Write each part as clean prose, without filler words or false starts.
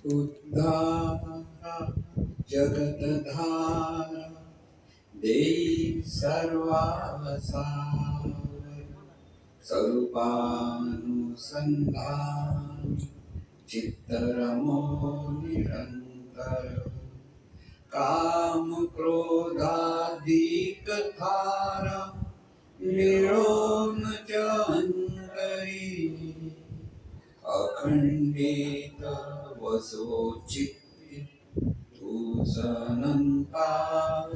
उद्धारा जगतधारा देई सर्वासार स्वरूपानुसंधान चित्तरमो निरंतर काम क्रोधाधिक थारा निरोन च अंतरी अखंडित वसोचित्ति तू सनंता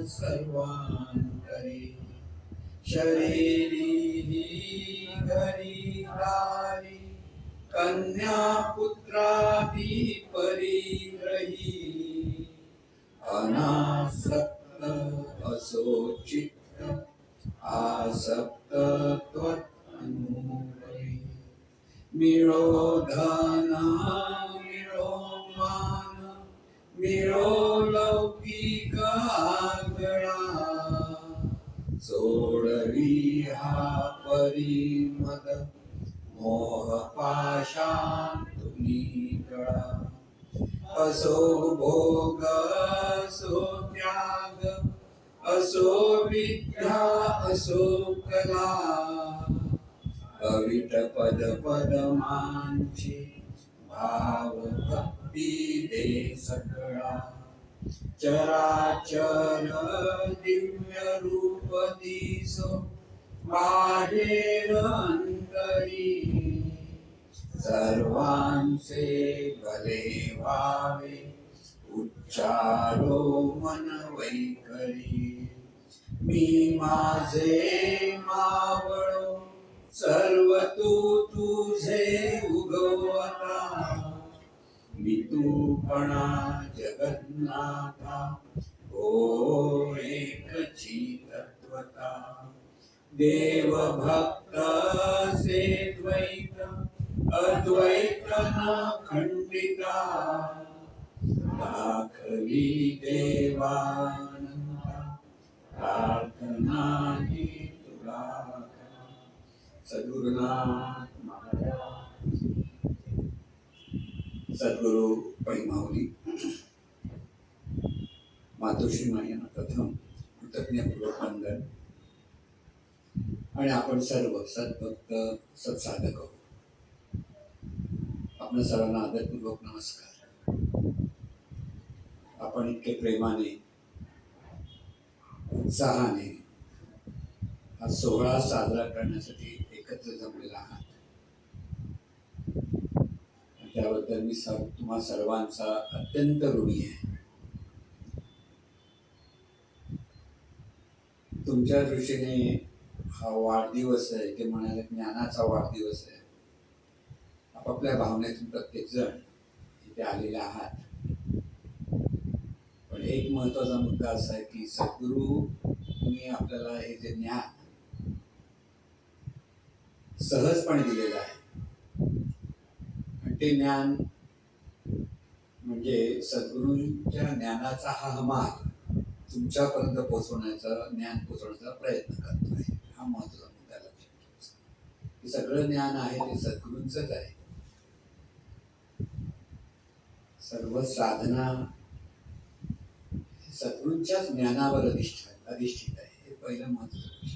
सर्वांतरी शरीरी घरीदारी कन्या पुत्रादि परिग्रही अनासक्त असोचित आसक्त त्वदनुभवी मिळो धन मिळो मान मिळो लौकिक आगळा सोडवी हा परिमद मोह पाशांतुनी गळा असो भोग असो त्याग असो विद्या असो कला अविट पद पदमांची भाव भक्ती दे सगळा चराचर दिव्य रूप दिसो बाहेर अंतरी सर्वांचे भले व्हावे उच्चारो मन वैखरी मी माझे मावळो सर्व तू तुझे उगवता मी तूपणा जगन्नाथा ओ एकची तत्वता देव भक्त से द्वैत अद्वैत न खंडिता दाखवी देवानंदा प्रार्थना ही तुला सद्गुरुनाथ महाराज सद्गुरु परिमावली मातोश्री मायांना प्रथम कृतज्ञपूर्वक वंदन आणि आपण सर्व सद्भक्त सत्साधक आपण सर्वांना आदरपूर्वक नमस्कार. आपण इतके प्रेमाने उत्साहाने हा सोहळा साजरा करण्यासाठी एकत्र जमलेला आहात. त्याबद्दल मी तुम्हा सर्वांचा अत्यंत ऋणी आहे. तुमच्या दृष्टीने हा वाढदिवस आहे ते म्हणाले ज्ञानाचा वाढदिवस आहे. आपापल्या भावनेतून प्रत्येक जण इथे आलेले आहात. पण एक महत्वाचा मुद्दा असा आहे की सद्गुरूंनी आपल्याला हे जे ज्ञान सहजपणे दिलेलं आहे आणि ते ज्ञान म्हणजे सद्गुरूंच्या ज्ञानाचा हा मार्ग तुमच्यापर्यंत पोहोचवण्याचा ज्ञान पोहोचवण्याचा प्रयत्न करतो आहे. हा महत्वाचा मुद्दा लक्षात ठेवायचा. हे सगळं ज्ञान आहे ते सद्गुरूंचंच आहे. सर्व साधना सद्गुरूंच्याच ज्ञानावर अधिष्ठित आहे. हे पहिलं महत्वाचं लक्षात.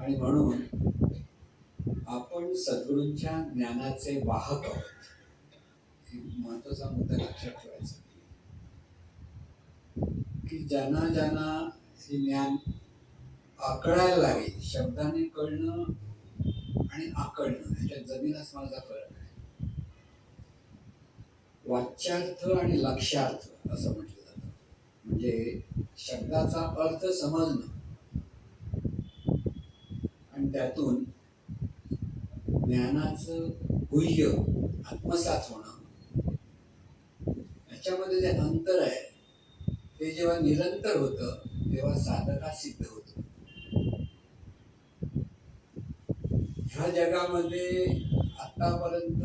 आणि म्हणून आपण सद्गुरूंच्या ज्ञानाचे वाहक आहोत. हे महत्वाचा मुद्दा लक्षात ठेवायचा की ज्यांना ज्यांना हे ज्ञान आकळायला लागेल. शब्दाने कळणं आणि आकळणं ह्याच्यात जमीन आसमानाचा फरक आहे. वाच्यार्थ आणि लक्ष्यार्थ असं म्हटलं जातं. म्हणजे शब्दाचा अर्थ समजणं आणि त्यातून ज्ञानाचं गुह्य आत्मसात होणं, याच्यामध्ये जे अंतर आहे ते जेव्हा निरंतर होतं तेव्हा साधका सिद्ध होतो. ह्या जगामध्ये आतापर्यंत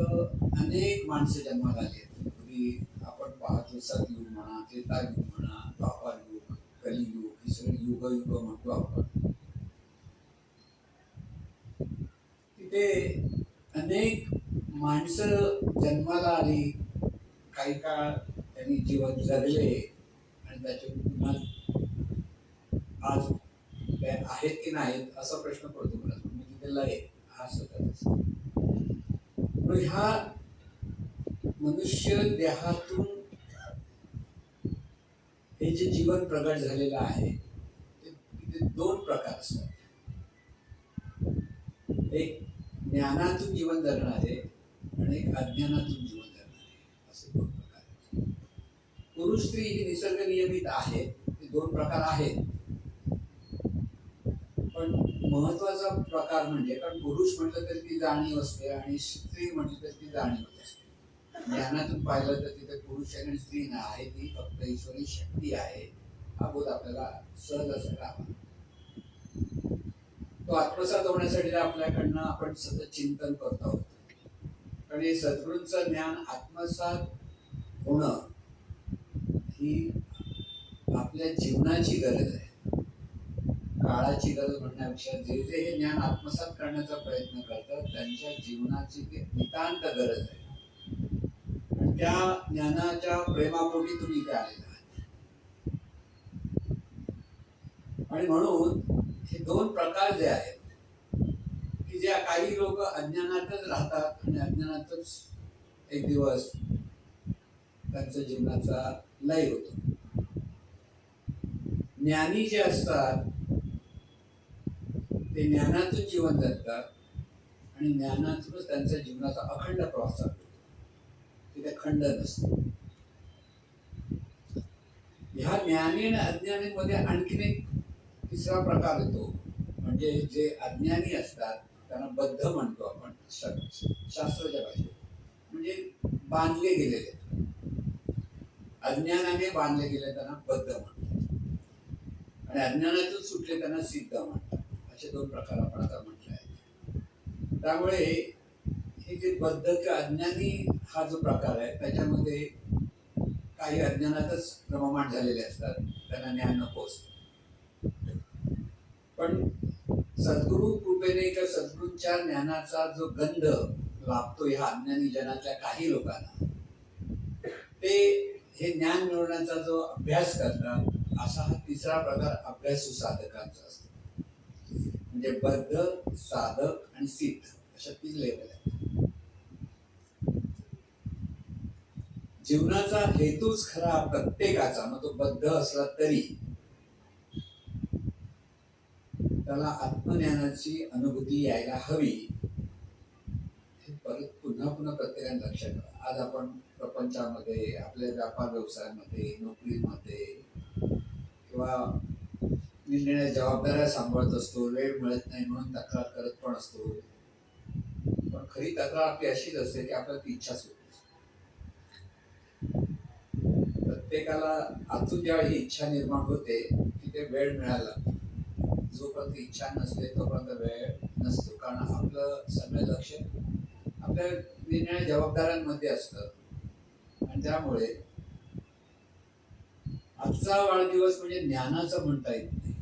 अनेक माणसं जन्माला आली आहेत. पूर्वी आपण पाहतो सतयुग म्हणा, त्रेतायुग म्हणा, द्वापार युग, कलियुग, ही सगळी युग म्हणतो आपण. तिथे अनेक माणसं जन्माला आली, काही काळ त्यांनी जीवन जगले आणि त्याच्यातून पुन्हा आज ते आहेत की नाहीत असा प्रश्न पडतो मला. मी तिथे लय हा सतत ह्या मनुष्य देहातून हे जे जीवन प्रगट झालेलं आहे ते दोन प्रकार असतात. एक ज्ञानातून जीवन जगणारे आणि एक अज्ञानातून जीवन जगणारे असे दोन प्रकार आहेत. पुरुष स्त्री ही निसर्ग नियमित आहेत, ते दोन प्रकार आहेत. पण महत्वाचा प्रकार म्हणजे, कारण पुरुष म्हटलं तरी ती जाणीव असते आणि स्त्री म्हटलं तरी ती जाणीव असते. ज्ञानातून पाहिलं तर तिथे पुरुष आणि स्त्री ना आहे, ती फक्त ईश्वरी शक्ती आहे हा बोध आपल्याला सहज असायला हवा. तो आत्मसात होण्यासाठी आपल्याकडनं आपण सतत चिंतन करत आहोत. कारण हे सद्गुरूंचं ज्ञान आत्मसात होणं ही आपल्या जीवनाची गरज आहे, काळाची गरज म्हणण्यापेक्षा जे जे हे ज्ञान आत्मसात करण्याचा प्रयत्न करतात त्यांच्या जीवनाची ती नितांत गरज आहे. आणि त्या ज्ञानाच्या प्रेमापोटी तुम्ही इथे आलेला आहात. आणि म्हणून हे दोन प्रकार जे आहेत की ज्या काही लोक अज्ञानातच राहतात आणि अज्ञानातच एक दिवस त्यांच्या जीवनाचा लय होतो. ज्ञानी जे असतात ते ज्ञानातून जीवन जगतात आणि ज्ञानातूनच त्यांच्या जीवनाचा अखंड प्रवास चालतो, तिथे खंड नसतो. ह्या ज्ञानी आणि अज्ञानीमध्ये आणखीन एक तिसरा प्रकार येतो, म्हणजे जे अज्ञानी असतात त्यांना बद्ध म्हणतो आपण शास्त्राच्या भाषेत, म्हणजे बांधले गेलेले, अज्ञानाने बांधले गेले त्यांना बद्ध म्हणतात आणि अज्ञानातून सुटले त्यांना सिद्ध म्हणतात. असे दोन प्रकार आपण आता म्हटले आहेत. त्यामुळे हे जे बद्ध किंवा अज्ञानी हा जो प्रकार आहे त्याच्यामध्ये काही अज्ञानातच क्रममाट झालेले असतात, त्यांना ज्ञान नको असतं. पण सद्गुरु कृपेने किंवा सद्गुरूंच्या ज्ञानाचा जो गंध लाभतो ह्या अज्ञानी जनातल्या काही लोकांना, ते हे ज्ञान मिळवण्याचा जो अभ्यास करतात असा हा तिसरा प्रकार अभ्यासू साधकांचा असतो. म्हणजे बद्ध, साधक आणि सिद्ध अशा 3 लेवल आहेत. जीवनाचा हेतूच खरा प्रत्येकाचा, मग तो बद्ध असला तरी त्याला आत्मज्ञानाची अनुभूती यायला हवी. हे परत पुन्हा पुन्हा प्रत्येकाने लक्षात ठेवा. आज आपण प्रपंचामध्ये, आपल्या व्यापार व्यवसायामध्ये, नोकरीमध्ये किंवा निरनिराळ्या जबाबदाऱ्या सांभाळत असतो, वेळ मिळत नाही म्हणून तक्रार करत पण असतो. पण खरी तक्रार आपली अशीच असते की आपल्याला ती इच्छाच होत नसते. प्रत्येकाला आतून ज्यावेळी इच्छा निर्माण होते तिथे वेळ मिळाला, जोपर्यंत इच्छा नसते तोपर्यंत वेळ नसतो. कारण आपलं सगळं लक्ष आपल्या निरनिराळ्या जबाबदाऱ्यांमध्ये असतं. आणि त्यामुळे आजचा वाढदिवस म्हणजे ज्ञानाचं म्हणता येत नाही,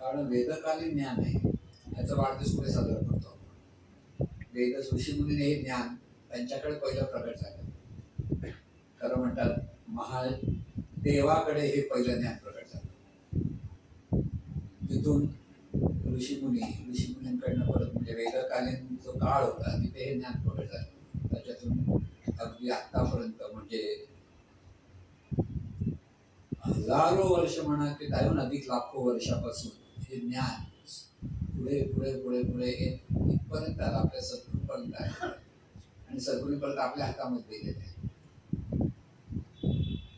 कारण वेदकालीन ज्ञान आहे. याचा वाढदिवस कुठे साजरा करतो आपण? वेद ऋषीमुनीने हे ज्ञान त्यांच्याकडे पहिलं प्रकट झालं. खरं म्हणतात महादेवाकडे हे पहिलं ज्ञान प्रकट झालं. तिथून ऋषीमुनींकडनं परत म्हणजे वेदकालीन जो काळ होता तिथे हे ज्ञान प्रकट झालं. त्याच्यातून अगदी आतापर्यंत म्हणजे हजारो वर्ष म्हणा ते त्याहून अधिक लाखो वर्षापासून हे ज्ञान पुढे पुढे पुढे पुढे इथपर्यंत आलं, आपल्या सद्गुरूपर्यंत आहे आणि सद्गुरूपर्यंत आपल्या हातामध्ये गेलेले आहे.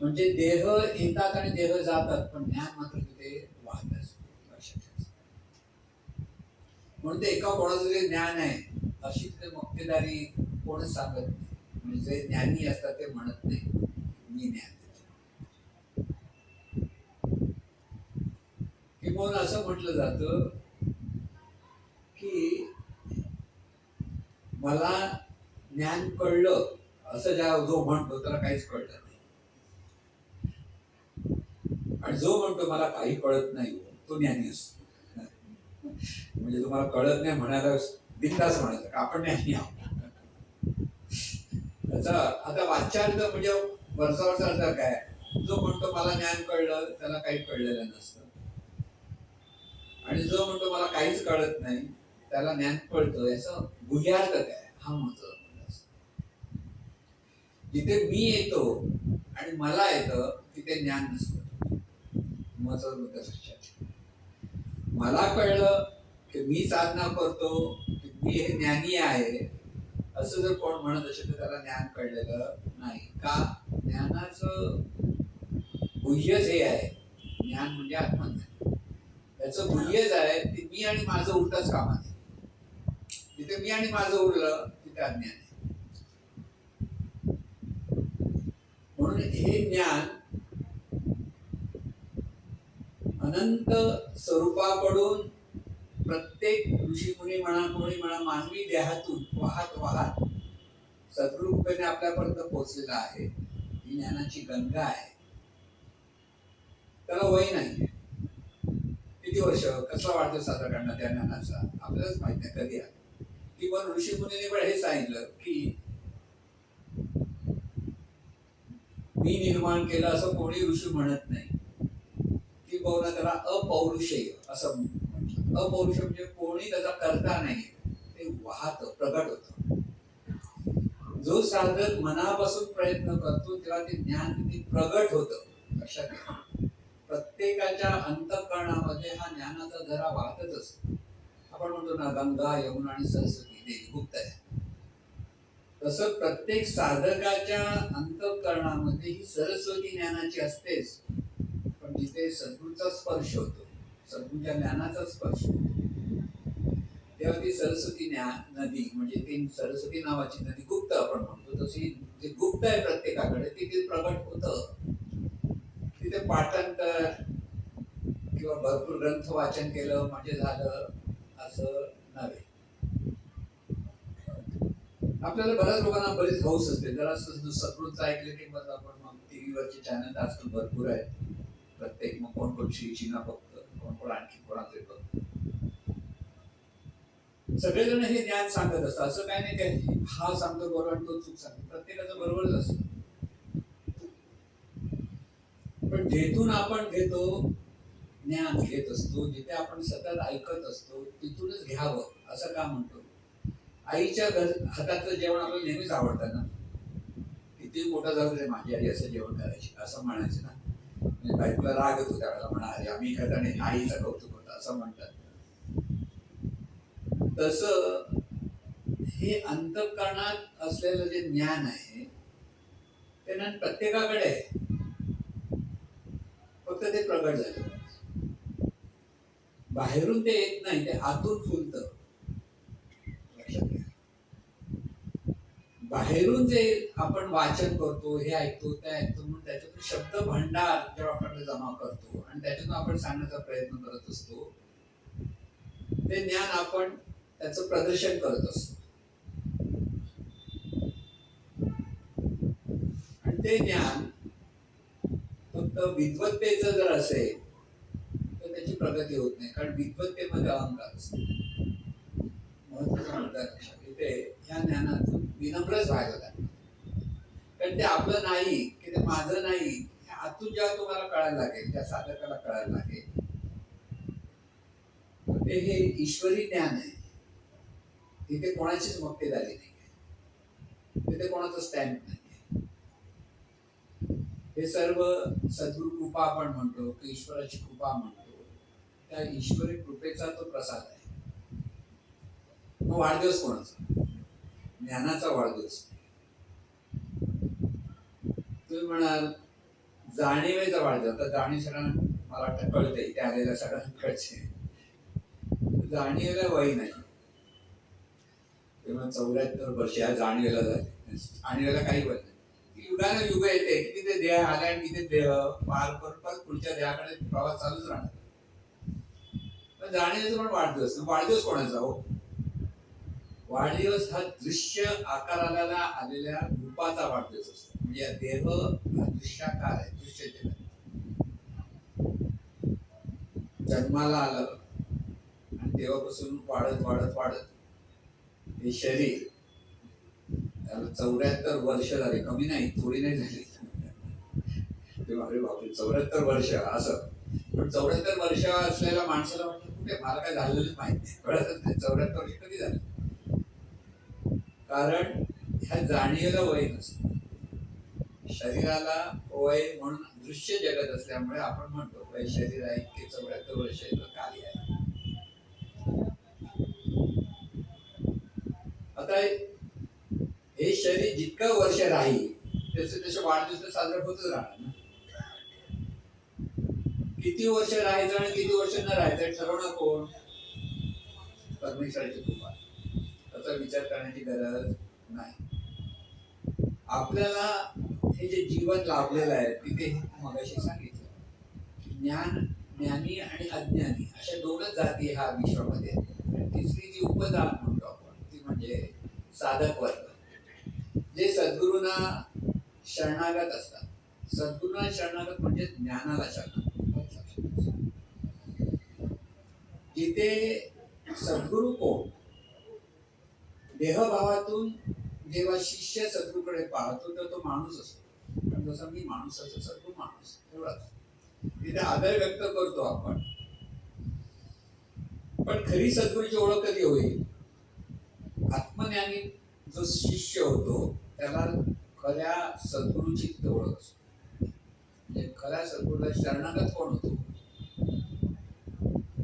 म्हणजे देह येतात आणि देह जातात, पण ज्ञान मात्र तिथे वाहत असतं, लक्षात ठेवा. म्हणून ते एका कोणाचं जे ज्ञान आहे अशी तिथे मक्तेदारी कोणच सांगत नाही. म्हणजे जे ज्ञानी असतात ते म्हणत नाही मी ज्ञान. म्हणून असं म्हटलं जातं की मला ज्ञान कळलं असं जो म्हणतो त्याला काहीच कळलं नाही, आणि जो म्हणतो मला काही कळत नाही तो ज्ञानी असतो. म्हणजे तुम्हाला कळत नाही म्हणायला बिनधास्त म्हणायचं का आपण ज्ञानी आहोत. त्याचा आता वाच्यार्थ म्हणजे वरचा अर्थ काय, जो म्हणतो मला ज्ञान कळलं त्याला काही कळलेलं नसतं, आणि जो म्हणतो मला काहीच कळत नाही त्याला ज्ञान कळतं. याचं गुह्यार्थ काय हा महत्वाचा असतो. जिथे मी येतो आणि मला येतं तिथे ज्ञान नसतं. महत्वाचा मुद्दा लक्षात. मला कळलं की मी साधना करतो, की मी हे ज्ञानी आहे असं जर कोण म्हणत असेल तर त्याला ज्ञान कळलेलं नाही. का? ज्ञानाचं गुह्यच हे आहे. ज्ञान म्हणजे आत्मज्ञान. त्याचं गुह्यच आहे ते मी आणि माझं उलटच काम आहे. जिथे मी आणि माझं उरलं तिथे अज्ञान आहे. म्हणून हे ज्ञान अनंत स्वरूपाकडून प्रत्येक ऋषीमुनी म्हणा कोणी म्हणा मानवी देहातून वाहत वाहत सद्गुरुकृपेने आपल्यापर्यंत पोहोचलेला आहे. ही ज्ञानाची गंगा आहे. त्याला वय नाही. किती वर्ष कसा वाढतो साजरा करणार त्या ज्ञानाचा आपल्यालाच माहित नाही कधी आलं. की पण ऋषीमुनीने पण हे सांगितलं की मी निर्माण केलं असं कोणी ऋषी म्हणत नाही. की बहुना त्याला अपौरुषेय असं म्हटलं. अपौरुष म्हणजे कोणी त्याचा करता नाही, ते वाहत प्रगट होत. जो साधक मनापासून प्रयत्न करतो तेव्हा ते ज्ञान किती प्रगट होत. लक्षात घ्या, प्रत्येकाच्या अंतःकरणामध्ये हा ज्ञानाचा झरा वाहतच असतो. आपण म्हणतो ना गंगा यमुना आणि सरस्वती देवी गुप्त आहे. तसं प्रत्येक साधकाच्या अंतःकरणामध्ये ही सरस्वती ज्ञानाची असतेच. पण जिथे सद्गुरूचा स्पर्श होतो, सद्गुरूच्या ज्ञानाचा स्पर्श होतो, तेव्हा ती सरस्वती नदी म्हणजे ती सरस्वती नावाची नदी गुप्त आपण म्हणतो तशी जे गुप्त आहे प्रत्येकाकडे तिथे प्रगट होतं. तिथे पाठांतर किंवा भरपूर ग्रंथ वाचन केलं म्हणजे झालं असं नव्हे. आपल्याला बऱ्याच लोकांना बरीच हौस असते. जरा सद्गुरूचं ऐकलं की मग आपण मग टीव्हीवरचे चॅनल आजकाल भरपूर आहेत. प्रत्येक मग कोण कोण श्रीचीना बघतं, कोण कोण आणखी कोणाचे बघतं. सगळेजण हे ज्ञान सांगत असतात. असं काही नाही काय हा सांगतो बरोबर आणि तो चूक सांगतो. प्रत्येकाचं बरोबरच असतं. पण जेथून आपण घेतो ज्ञान घेत असतो, जिथे आपण सतत ऐकत असतो तिथूनच घ्यावं असं का म्हणतो. आईच्या हाताचं जेवण आपल्याला नेहमीच आवडतं ना. किती मोठा झालं तरी माझी आई असं जेवण करायची असं म्हणायचं ना. म्हणजे बायकोला राग येतो त्यावेळेला म्हणा अरे आम्ही खाता नाही आईचं कौतुक होतं असं म्हणतात. तसं हे अंतःकरणात असलेलं जे ज्ञान आहे ते ज्ञान प्रत्येकाकडे आहे. फक्त ते प्रगट झालं. बाहेरून ते येत नाही, ते आतून फुलतं. लक्षात घ्या. बाहेरून जे आपण वाचन करतो, हे ऐकतो ते ऐकतो म्हणून त्याच्यातून शब्द भंडार जेव्हा आपल्याकडे जमा करतो आणि त्याच्यातून आपण सांगण्याचा प्रयत्न करत असतो, ते ज्ञान आपण त्याचं प्रदर्शन करत असतो. आणि ते ज्ञान फक्त विद्वत्तेचं जर असेल तर त्याची प्रगती होत नाही. कारण विद्वत्तेमध्ये अहंकार असतो. महत्वाचा मुद्दा लक्षात इथे ह्या ज्ञानातून विनम्रच व्हायला लागतं. कारण ते आपलं नाही की ते माझं नाही. आतून जेव्हा तुम्हाला कळायला लागेल, त्या साधकाला कळायला लागेल, ते हे ईश्वरी ज्ञान आहे. तिथे कोणाचीच मक्तेदारी नाही, तिथे कोणाचं स्टॅम्प नाही. हे सर्व सद्गुरु कृपा आपण म्हणतो की ईश्वराची कृपा म्हणतो. त्या ईश्वरी कृपेचा तो प्रसाद आहे. मग वाढदिवस कोणाचा? ज्ञानाचा वाढदिवस. तुम्ही म्हणाल जाणीवेचा वाढदिवस. आता जाणीव सगळ्यांना मला वाटतं कळते, इथे आलेल्या सगळ्यांना कळते. जाणीवेला वय नाही. तेव्हा 74 वर्ष या जाणीवेला झाले. जाणीवेला काही वय नाही. युगाने युग येते, किती ते देह आले आणि किती देह पार परत पुढच्या देहाकडे प्रवास चालूच राहणार. जाणीवेचा पण वाढदिवस. वाढदिवस कोणाचा हो? वाढदिवस हा दृश्य आकाराला आलेल्या रूपाचा वाढदिवस असतो. म्हणजे देह हा दृश्याकार आहे, दृश्य जगत. जन्माला आलं आणि तेव्हापासून वाढत वाढत वाढत हे शरीर त्याला 74 वर्ष झाली, कमी नाही, थोडी नाही झाली. अरे बापरे, 74 वर्ष असं. पण 74 वर्ष असलेल्या माणसाला वाटतं कुठे, मला काय झालेलं माहित नाही, कळतच नाही 74 वर्ष कधी झाली. कारण ह्या जाणीवेला वय नसतं. शरीराला वय म्हणून दृश्य जगत असल्यामुळे आपण म्हणतो वय शरीर आहे की 74 वर्ष कार्य आहे. आता हे शरीर जितकं वर्ष राहील तसे वाढदिवस साजरा होतच राहणार ना. किती वर्ष राहायचं आणि किती वर्ष न राहायचं ठरवणं कोण? परमेश्वराची कृपा. त्याचा विचार करण्याची गरज नाही. आपल्याला हे जे जीवन लाभलेलं आहे तिथे मगाशी सांगितलं ज्ञानी आणि अज्ञानी अशा दोनच जाती ह्या विश्वामध्ये. तिसरी जी उपजात म्हणतो आपण ती म्हणजे साधक वर्ग, जे सद्गुरूंना शरणागत असतात. सद्गुरूंना शरणागत म्हणजे ज्ञानाला शरणागत. जिथे सद्गुरू कोण, देहभावातून जेव्हा शिष्य सद्गुरूकडे पाहतो तर तो माणूस असतो. पण जसा मी माणूस असतो, सद्गुरू माणूस एवढाच. तिथे आदर व्यक्त करतो आपण. पण खरी सद्गुरूची ओळख कधी होईल? आत्मज्ञानी जो शिष्य होतो त्याला खऱ्या सद्गुरूची ओळख असते. म्हणजे खऱ्या सद्गुरूला शरणागत कोण होतो?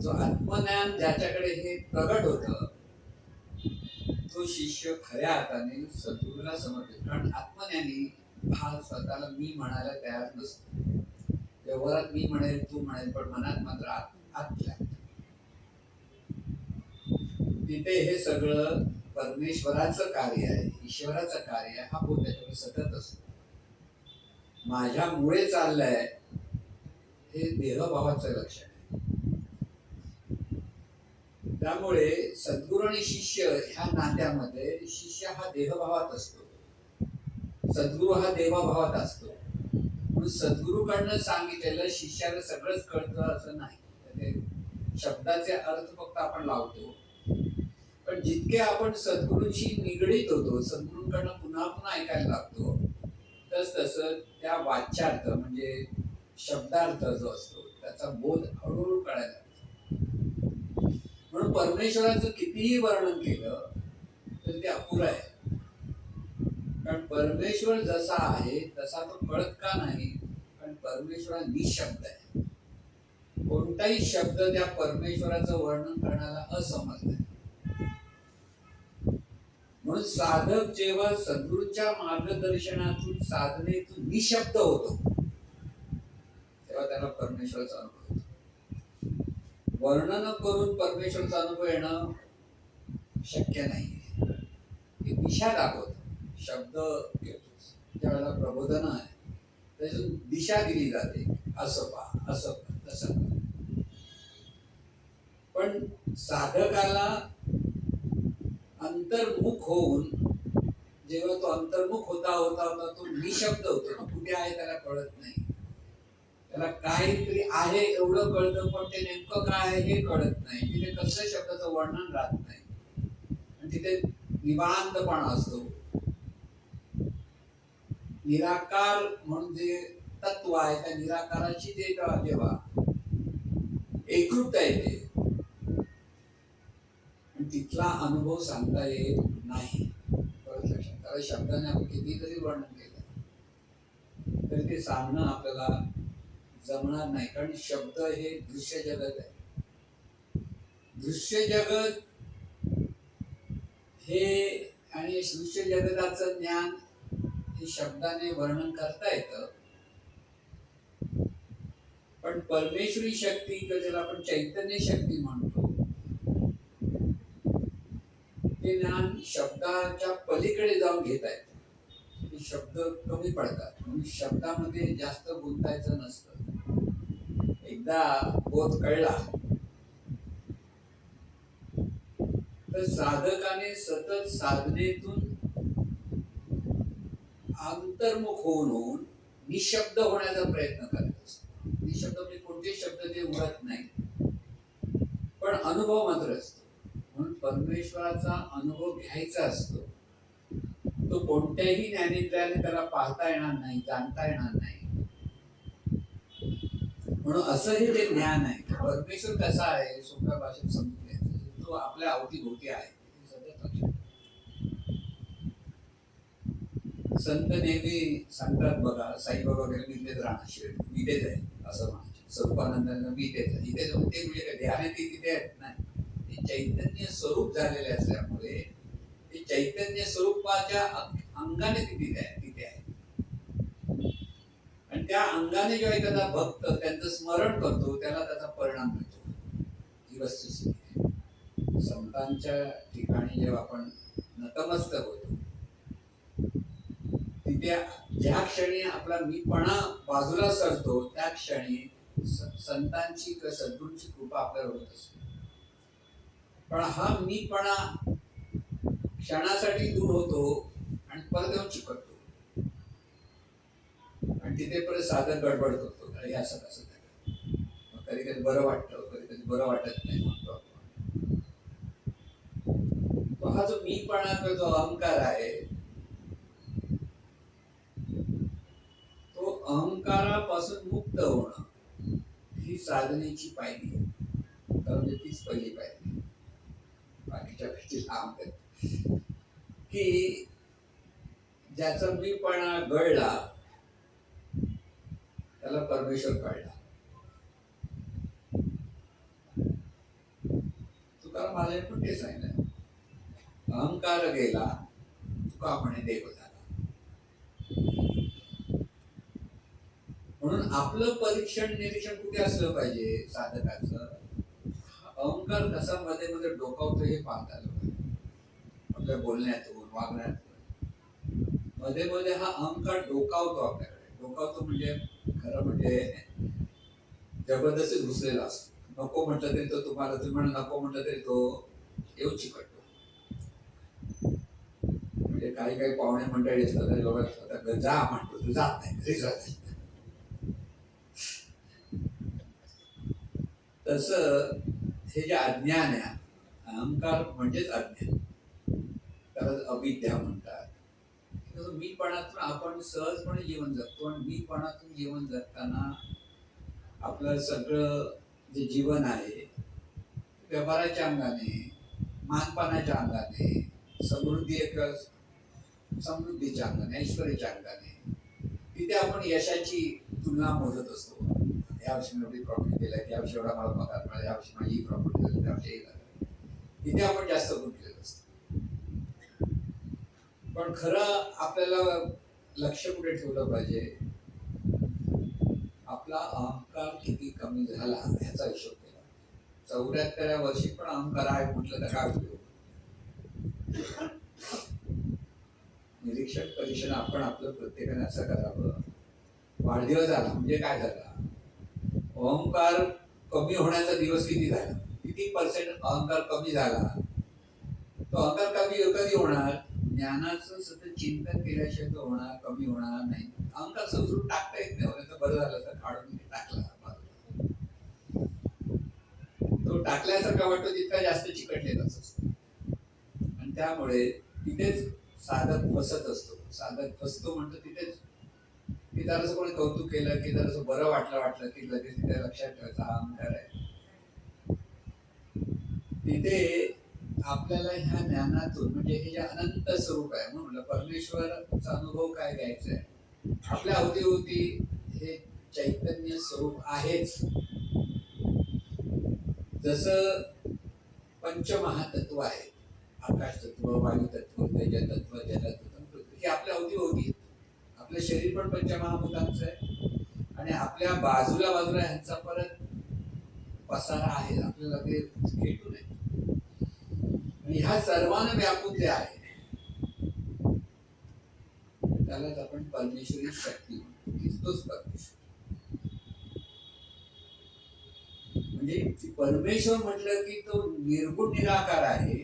जो आत्मज्ञान ज्याच्याकडे हे प्रगट होतं तो शिष्य खऱ्या अर्थाने सद्गुरूला समर्पित. कारण आत्मज्ञानी हा स्वतःला मी म्हणायला तयार नसतो. व्यवहारात मी म्हणेल, तू म्हणेल, पण मनात मात्र आतल्या. तिथे हे सगळं परमेश्वराचं कार्य आहे, ईश्वराचं कार्य आहे, हा बोध त्याच्याकडे सतत असतो. माझ्यामुळे चाललंय हे देहभावाचं लक्षण आहे. त्यामुळे सद्गुरू आणि शिष्य ह्या नात्यामध्ये शिष्य हा देहभावात असतो, सद्गुरू हा देवाभावात असतो. म्हणून सद्गुरूकडनं सांगितलेलं शिष्याला सगळंच कळतं असं नाही. शब्दाचे अर्थ फक्त आपण लावतो. पण जितके आपण सद्गुरूंशी निगडीत होतो, सद्गुरूंकडनं पुन्हा पुन्हा ऐकायला लागतो, तसं त्या वाच्यार्थ म्हणजे शब्दार्थ जो असतो त्याचा बोध हळूहळू कळायला लागतो. म्हणून परमेश्वराचं कितीही वर्णन केलं तर ते अपुरं आहे. कारण परमेश्वर जसा आहे तसा तो कळत का नाही? कारण परमेश्वर निशब्द आहे. कोणताही शब्द त्या परमेश्वराचं वर्णन करण्याला असमर्थ आहे. म्हणून साधक जेव्हा सद्गुरूंच्या मार्गदर्शनातून साधनेतून निशब्द होतो तेव्हा त्याला परमेश्वराचा अनुभव होतो. वर्णन करून परमेश्वराचा अनुभव येणं शक्य नाही. दिशा दाखवतो, शब्द घेतो. ज्यावेळेला प्रबोधन आहे त्यातून दिशा दिली जाते, असं पहा, असं तसं. पण साधकाला अंतर्मुख होऊन जेव्हा तो अंतर्मुख होता होता होता तो निशब्द होतो. तो कुठे आहे त्याला कळत नाही. त्याला काहीतरी आहे एवढं कळतं, पण ते नेमकं काय आहे हे कळत नाही. तिथे कसल्या शब्दाचं वर्णन राहत नाही. आणि तिथे निवांतपणा असतो. निराकार म्हणून जे तत्व आहे त्या निराकाराची जेव्हा एकरूपता येते तिथला अनुभव सांगता येत नाही. त्याला शब्दाने आपण किती जरी वर्णन केलं तरी ते सांगणं आपल्याला जमणार नाही. कारण शब्द हे दृश्य जगत आहे. दृश्य जगत हे आणि दृश्य जगताचं ज्ञान हे शब्दाने वर्णन करता येतं. पण परमेश्वरी शक्ती ज्याला आपण चैतन्य शक्ती म्हणतो ते ज्ञान शब्दाच्या पलीकडे जाऊन घेता येतं. शब्द कमी पडतात म्हणून शब्दामध्ये जास्त गुंतायचं नसतं. एकदा बोध कळला तर साधकाने सतत साधनेतून अंतर्मुख होऊन निशब्द होण्याचा प्रयत्न करत असतो. निशब्द म्हणजे कोणते शब्द ते उडत नाही, पण अनुभव मात्र असतो. म्हणून परमेश्वराचा अनुभव घ्यायचा असतो. तो तो कोणत्याही ज्ञानेंद्रियाने त्याला पाहता येणार नाही, जाणता येणार नाही. म्हणून असं हे जे ज्ञान आहे, परमेश्वर कसा आहे सोप्या भाषेत समजून घ्यायचं, तो आपल्या अवतीभोवती आहे. संत नेहमी सांगतात बघा, साईबाबा वगैरे विद्येत राहणार, शिवाय विदेच आहे असं म्हणायचे. स्वरूपानंदांना विदेच आहे, इथे जाऊन ते म्हणजे काय ध्यान ती तिथे आहेत नाही, ते चैतन्य स्वरूप झालेले असल्यामुळे ते चैतन्य स्वरूपाच्या अंगाने ती तिथे आहे. आणि त्या अंगाने जेव्हा एखादा भक्त त्यांचं स्मरण करतो त्याला त्याचा परिणाम मिळतो. ही वस्तुस्थिती आहे. संतांच्या ठिकाणी जेव्हा आपण नतमस्तक होतो, तिथे ज्या क्षणी आपला मीपणा बाजूला सरतो त्या क्षणी संतांची किंवा सद्गुरूंची कृपा आपल्याला होत असते. पण हा मीपणा क्षणासाठी दूर होतो आणि परत येऊन चिकटतो आणि तिथे परत साधन गडबड करतो. हे असं कसं झालं, कधी कधी बरं वाटतं, कधी कधी बरं वाटत नाही म्हणतो आपण. हा जो मीपणा किंवा जो अहंकार आहे, तो अहंकारापासून मुक्त होणं ही साधनेची पायरी आहे. म्हणजे तीच पहिली पायरी, बाकीच्या गोष्टी लांब आहेत. की ज्याचा मीपणा गळला त्याला परमेश्वर कळला. तुकाराम महाराज पण ते सांगितलं, अहंकार गेला तुका म्हणे देव झाला. म्हणून आपलं परीक्षण निरीक्षण कुठे असलं पाहिजे साधकाचं, अहंकार कसा मध्ये मध्ये डोकावतो हे पाहता आलं पाहिजे. आपल्या बोलण्यातून वागण्यातून मध्ये मध्ये हा अहंकार डोकावतो आपल्याकडे. डोकावतो म्हणजे खरं म्हणजे जबरदस्ती घुसलेला असतो. नको म्हटलं तरी तो तुम्हाला, तुम्ही म्हणा नको म्हटलं तरी तो येऊ चिकटतो. म्हणजे काही काही पाहुणे मंडळी असतात लोक जा म्हणतो, तू जात नाही, घरी जात. तसं हे जे अज्ञान आहे, अहंकार म्हणजेच अज्ञान, त्याला अविद्या म्हणतात. मीपणातून आपण सहजपणे जीवन जगतो आणि मीपणातून जीवन जगताना आपलं सगळं जे जीवन आहे व्यवहाराच्या अंगाने, मानपानाच्या अंगाने, समृद्धीच्या अंगाने, ऐश्वर्याच्या अंगाने, तिथे आपण यशाची तुलना मोजत असतो. यावर्षी मी एवढी प्रॉफिट केलं, यावर्षी एवढा मला पगार मिळाला, यावर्षी माझी प्रॉफिट झाली, त्यावर्षी हे झालं. तिथे आपण जास्त गुंतलेलो असतो. पण खरं आपल्याला लक्ष कुठे ठेवलं पाहिजे, आपला अहंकार किती कमी झाला ह्याचा हिशोब केला. 74व्या वर्षी पण अहंकार आहे म्हटलं तर काय उपयोग. निरीक्षण परीक्षण आपण आपलं प्रत्येकाने असं करावं. वाढदिवस झाला म्हणजे काय झाला, अहंकार कमी होण्याचा दिवस किती झाला, किती पर्सेंट अहंकार कमी झाला. तो अहंकार कधी होणार, ज्ञानाचं सतत चिंतन केल्याशिवाय तो होणार, कमी होणार नाही. अहंकार समजून टाकता येत नाही, तर बरं झालं तर काढून टाकला. तो टाकल्यासारखा वाटतो तितका जास्त चिकटलेलाच असतो. आणि त्यामुळे तिथेच साधक फसत असतो. साधक फसतो म्हणतो तिथेच, की जरासं कोणी कौतुक केलं की जरासं बरं वाटलं की लगेच तिथे लक्षात ठेवायचा हा अहंकार आहे. तिथे आपल्याला ह्या ज्ञानातून म्हणजे हे जे अनंत स्वरूप आहे म्हणून परमेश्वराचा अनुभव काय घ्यायचा आहे. आपल्या अवतीभोवती हे चैतन्य स्वरूप आहेच. जसं पंचमहातत्व आहे, आकाश तत्व, वायू तत्व, तेज तत्व, जल तत्व, हे आपल्या अवतीभोवती. आपलं शरीर पण पंचमहाभूतांचं आहे आणि आपल्या बाजूला ह्यांचा परत पसारा आहे, आपल्याला ते भेटू नये. आणि ह्या सर्वांना व्यापून जे आहे त्यालाच आपण परमेश्वरी शक्ती म्हणतो. तोच परमेश्वर. म्हणजे परमेश्वर म्हटलं की तो निर्गुण निराकार आहे,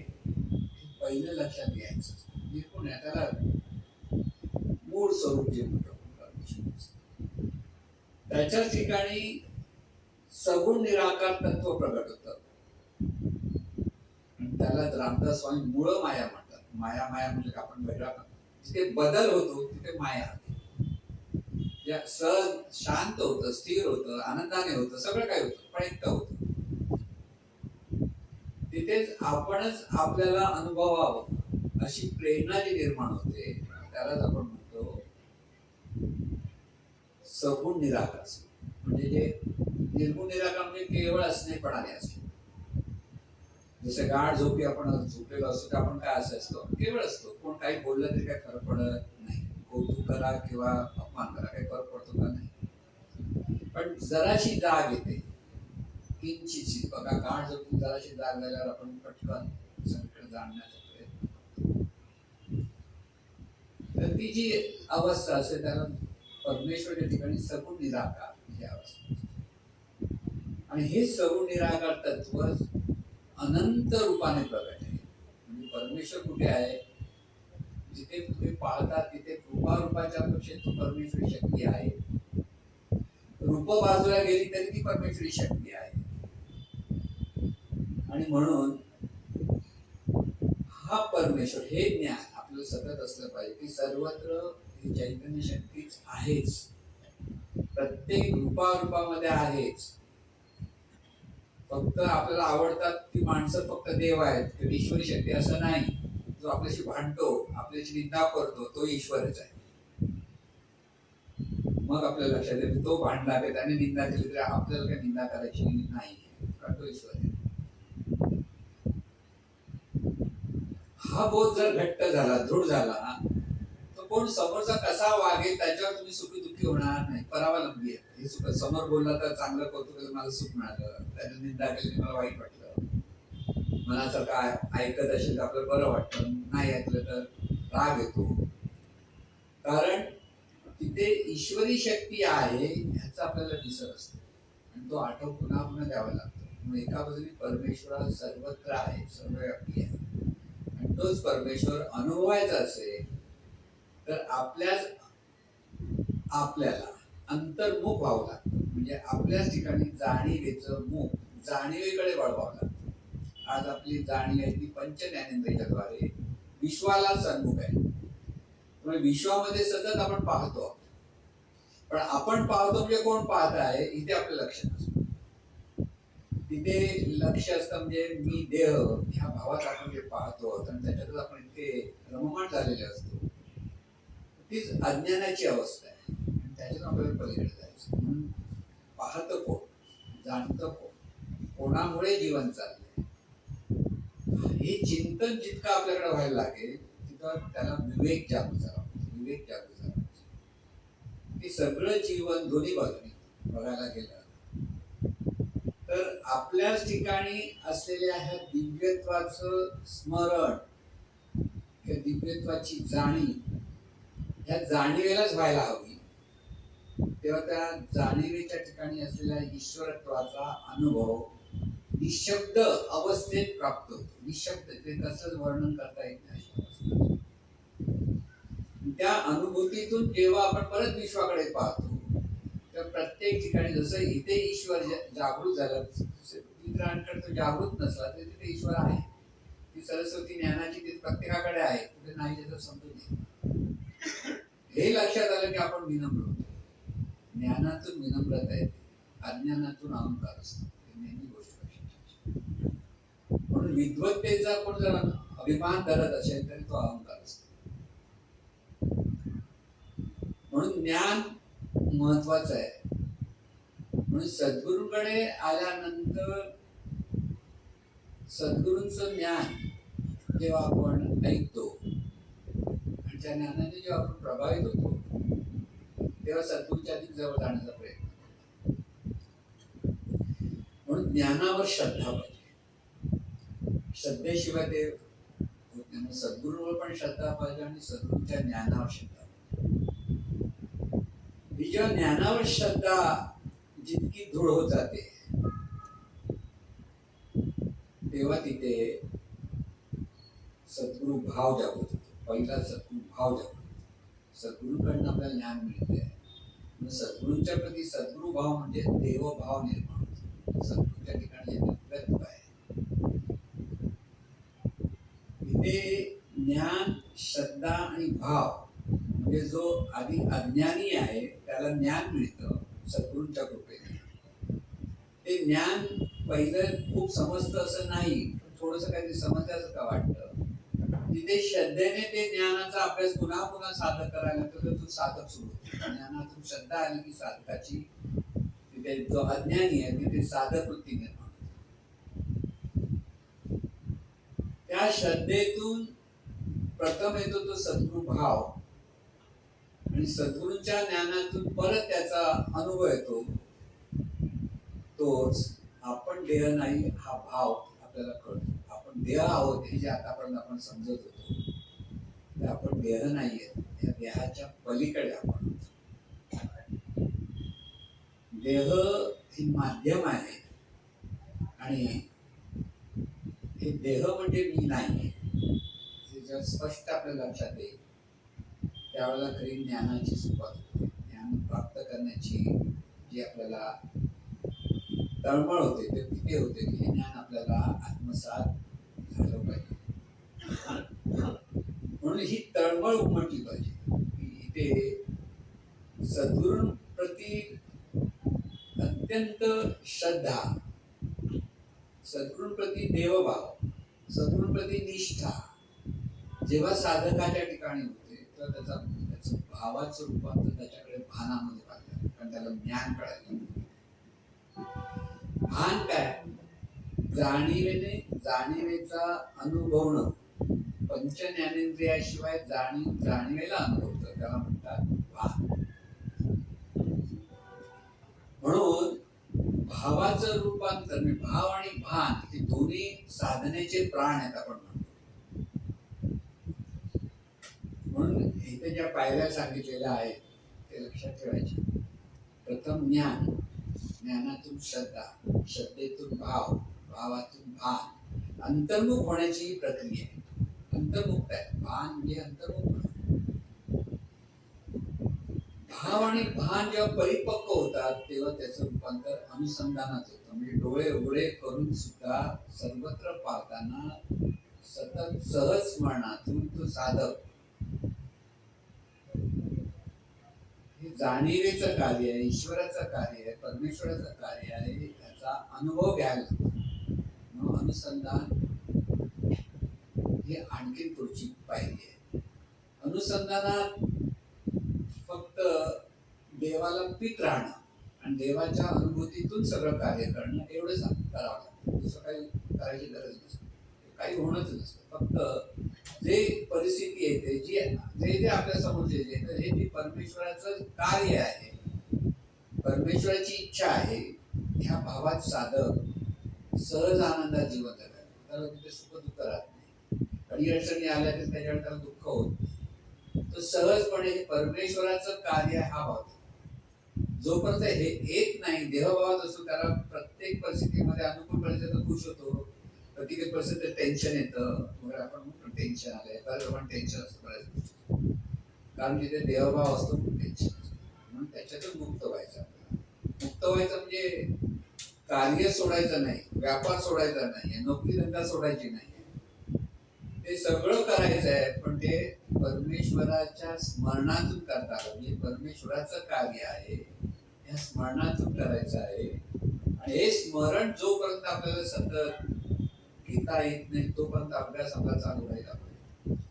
पहिलं लक्षात घ्यायचं. निर्गुण आहे, त्याला मूळ स्वरूप जे म्हणतो परमेश्वर, त्याच्या ठिकाणी सगुण निराकार तत्व प्रगट होतं. त्याला रामदास स्वामी मूळ माया म्हणतात. माया म्हणजे आपण वेगळा जिथे बदल होतो तिथे माया होते. सहज शांत होतं, स्थिर होतं, आनंदाने होतं, सगळं काही होतं, पण एकटं होतं. तिथेच आपणच आपल्याला अनुभवावं अशी प्रेरणा जी निर्माण होते त्यालाच आपण म्हणतो सगुण निराकार. म्हणजे जे निर्गुण निराकार म्हणजे केवळ असणेपणाने असतो. जसं गाढ झोपी आपण झोपलेलो असतो तर आपण काय असतो, केवळ असतो. कोण काही बोललं तरी काही फरक पडत नाही. कौतुक करा किंवा अपमान करा, काही फरक पडतो का नाही. पण जराशी जाग येते, किंचितशी. बघा, गाढ झोपून जराशी जाग झाल्यावर आपण पटकन सगळीकडे जाणण्याचा प्रयत्न. तर ती जी अवस्था असते त्याला परमेश्वराच्या ठिकाणी सगुण निराकार ही अवस्था. आणि हे सगुण निराकार तत्व अनंत रूपाने प्रगट आहे. म्हणजे परमेश्वर कुठे आहे? जिथे तुम्ही पाहता तिथे कृपा रूपाच्या अपेक्षेत तो परमेश्वरी शक्ती आहे. रूप बाजूला गेली तरी ती परमेश्वरी शक्ती आहे. आणि म्हणून हा परमेश्वर हे ज्ञान आपलं सतत असलं पाहिजे की सर्वत्र ही चैतन्य शक्तीच आहेच, प्रत्येक रूपारूपामध्ये आहेच. फक्त आपल्याला आवडतात ती माणसं फक्त देव आहेत, ईश्वरी शक्ती असं नाही. जो आपल्याशी भांडतो, आपल्याशी निंदा करतो, तो ईश्वरच आहे. मग आपल्याला लक्षात येतं तो भांडला आहे, त्याने निंदा केली तरी आपल्याला काही निंदा करायची नाही, कारण तो ईश्वर आहे. हा बोध जर घट्ट झाला, दृढ झाला, तर कोण समोरचा कसा वागेल त्याच्यावर तुम्ही सुखी दुःखी होणार नाही. परावलंबी आहे. हे सुख समोर बोलला तर चांगलं कौतुक मला सुख मिळालं, त्याने निंदा केली मला वाईट वाटलं, मनाचं काय ऐकत असेल तर आपल्याला बरं वाटतं, नाही ऐकलं तर राग येतो. कारण तिथे ईश्वरी शक्ती आहे ह्याचा आपल्याला विसर असतो आणि तो आठव पुन्हा पुन्हा द्यावा लागतो. एका बाजूने परमेश्वर सर्वत्र आहे, सर्वव्यापी आहे, आणि तोच परमेश्वर अनुभवायचा असेल तर आपल्याला अंतर्मुख व्हावं लागतं. म्हणजे आपल्याच ठिकाणी जाणीवेचं मुख जाणीवेकडे वळवावं लागतं. आज आपली जाणीव आहे ती पंच ज्ञानेंद्रियाच्या द्वारे विश्वाला सन्मुख आहे. विश्वामध्ये सतत आपण पाहतो, पण आपण पाहतो म्हणजे कोण पाहत आहे इथे आपलं लक्ष नसतं. तिथे लक्ष असतं म्हणजे मी देह ह्या भावात आपण जे पाहतो आणि त्याच्यातच आपण इतके रममाण झालेले असतो. तीच अज्ञानाची अवस्था आहे आणि त्याच्यात आपल्याला पलीकडे जायचं. म्हणून पाहतं कोण, जाणतं कोण, कोणामुळे जीवन चाललंय, हे चिंतन जितकं आपल्याकडे व्हायला लागेल तिथं त्याला विवेक जागृत झाला. विवेक जागृत झाला की सगळं जीवन दोन्ही बाजूनी बघायला गेलं तर आपल्याच ठिकाणी असलेल्या ह्या दिव्यत्वाचं स्मरण, दिव्यत्वाची जाणीव, ह्या जाणीवेलाच व्हायला हवी. तेव्हा त्या जाणीवेच्या ठिकाणी असलेल्या ईश्वरत्वाचा अनुभव निशब्द अवस्थेत प्राप्त होतो. निशब्द, ते कसं वर्णन करता येत नाही. त्या अनुभूतीतून जेव्हा आपण परत विश्वाकडे पाहतो तर प्रत्येक ठिकाणी जसं इथे ईश्वर जागृत झालं, इतरांकडे तो जागृत नसला तर तिथे ईश्वर आहे. ती सरस्वती ज्ञानाची ती प्रत्येकाकडे आहे, कुठे नाही त्याचं समजून येईल. हे लक्षात आलं की आपण विनम्र होतो. ज्ञानातून विनम्रता येते, अज्ञानातून अहंकार असतो. नेहमी गोष्ट लक्षात. म्हणून विद्वत्तेचा कोण जर अभिमान धरत असेल तरी तो अहंकार असतो. म्हणून ज्ञान महत्वाचं आहे. म्हणून सद्गुरूकडे आल्यानंतर सद्गुरूंचं ज्ञान जेव्हा आपण ऐकतो आणि त्या ज्ञानाने जेव्हा आपण प्रभावित होतो तेव्हा सद्गुरूच्या अधिक जवळ जाण्याचा प्रयत्न करतो. म्हणून ज्ञानावर श्रद्धा पाहिजे. श्रद्धेशिवाय ते होत नाही. सद्गुरूवर पण श्रद्धा पाहिजे आणि सद्गुरूच्या ज्ञानावर श्रद्धा पाहिजे. ही जेव्हा ज्ञानावर श्रद्धा जितकी दृढ होत जाते तेव्हा तिथे सद्गुरु भाव जागृत होतो. पहिला सद्गुरु भाव जागृत होतो. सद्गुरूकडनं आपल्याला ज्ञान मिळते. सद्गुरूंच्या प्रती सद्गुरु भाव म्हणजे देवभाव निर्माण होतो. सद्गुरूच्या ठिकाणी जे दिव्यत्व आहे तिथे ज्ञान, श्रद्धा आणि भाव म्हणजे जो आधी अज्ञानी आहे त्याला ज्ञान मिळतं सद्गुरूंच्या कृपेने. ते ज्ञान पहिलं खूप समजतं असं नाही, थोडस काहीतरी समजल्याचं का वाटतं. तिथे श्रद्धेने ते ज्ञानाचा अभ्यास पुन्हा पुन्हा साधक करायला लागतो, तर तो साधक सुरू होतो. ज्ञानातून श्रद्धा आली की साधकाची तिथे जो अज्ञानी आहे तिथे साधक वृत्ती निर्माण होते. त्या श्रद्धेतून प्रथम येतो तो सद्गुरू भाव, आणि सद्गुरूंच्या ज्ञानातून परत त्याचा अनुभव येतो, तोच आपण देह नाही हा भाव आपल्याला कळतो. आपण देह आहोत हे जे आतापर्यंत आपण समजत होतो, ते आपण देह नाहीये, या देहाच्या पलीकडे आपण. देह हे माध्यम आहे आणि हे देह म्हणजे मी नाही, हे जर स्पष्ट आपल्या लक्षात येईल त्यावेळेला खरी ज्ञानाची सुरुवात होते. ज्ञान प्राप्त करण्याची जी आपल्याला तळमळ होते ते तिथे होते की हे ज्ञान आपल्याला आत्मसात झालं पाहिजे. म्हणून ही तळमळ उमटली पाहिजे की इथे सद्गुरूंप्रती अत्यंत श्रद्धा, सद्गुरूंप्रती देवभाव, सद्गुरूंप्रती निष्ठा जेव्हा साधकाच्या ठिकाणी होते तर त्याचं भावाचं रूपांतर त्याच्याकडे भानामध्ये पाहिलं, कारण त्याला ज्ञान कळायला. भान काय? जाणीवेचा अनुभवणं. पंच ज्ञानेंद्रियाशिवाय जाणीवेला अनुभवतं त्याला म्हणतात भान. म्हणून भावाचं रूपांतर म्हणजे भाव आणि भान हे दोन्ही साधनेचे प्राण आहेत आपण म्हणतो. म्हणून इथे ज्या पायऱ्या सांगितलेल्या आहेत ते लक्षात ठेवायचे. प्रथम ज्ञान, ज्ञानातून श्रद्धा, श्रद्धेतून भाव, भावातून भान. अंतर्मुख होण्याची ही प्रक्रिया आहे. अंतर्मुक्त आहे भान म्हणजे अंतर्मुख. भाव आणि भान जेव्हा परिपक्व होतात तेव्हा त्याचं रूपांतर अनुसंधानात होतं. म्हणजे डोळे उघडे करून सुद्धा सर्वत्र पाहताना सतत सहज स्मरणातून तो साधक हे जाणीवेचं कार्य आहे, ईश्वराचं कार्य आहे, परमेश्वराचं कार्य आहे, याचा अनुभव घ्यायला. म्हणून अनुसंधान ही आणखी पुढची पायरी आहे. अनुसंधानात फक्त देवाला पीत राहणं आणि देवाच्या अनुभूतीतून सगळं कार्य करणं एवढंच करावं लागतं. दुसरं काही करायची गरज नसते, काही होणंच नसतं. फक्त जे परिस्थिती येते, जे आपल्या समोर जे येतं हे ते परमेश्वराचं कार्य आहे, परमेश्वराची इच्छा आहे. ह्या भावात साधक सहज आनंदात जीवन जगायला, त्याला तिथे सुख दुःख राहत नाही. अडीअडचणी आल्या तर त्याच्यावर त्याला दुःख होत. तो सहजपणे परमेश्वराचं कार्य हा भाव. जोपर्यंत हे येत नाही, देहभावात असतो, त्याला प्रत्येक परिस्थितीमध्ये अनुकूल परिस्थितीत खुश होतो. प्रत्येक परिस्थितीत टेन्शन येतं वगैरे. आपण म्हणतो टेन्शन आलंय, बऱ्याच लोकांना टेन्शन असतं बऱ्याच गोष्टी, कारण जिथे देहभाव असतो टेन्शन असतं. म्हणून त्याच्यातून मुक्त व्हायचं. आपल्याला मुक्त व्हायचं म्हणजे कार्य सोडायचं नाही, व्यापार सोडायचा नाही, नोकरी धंदा सोडायची नाही, ते सगळं करायचं आहे, पण ते परमेश्वराच्या स्मरणातून करता आलं. म्हणजे परमेश्वराचं कार्य आहे, या स्मरणातून करायचं आहे. आणि हे स्मरण जोपर्यंत आपल्याला सतत घेता येत नाही तोपर्यंत अभ्यास आपला चालू राहिला पाहिजे.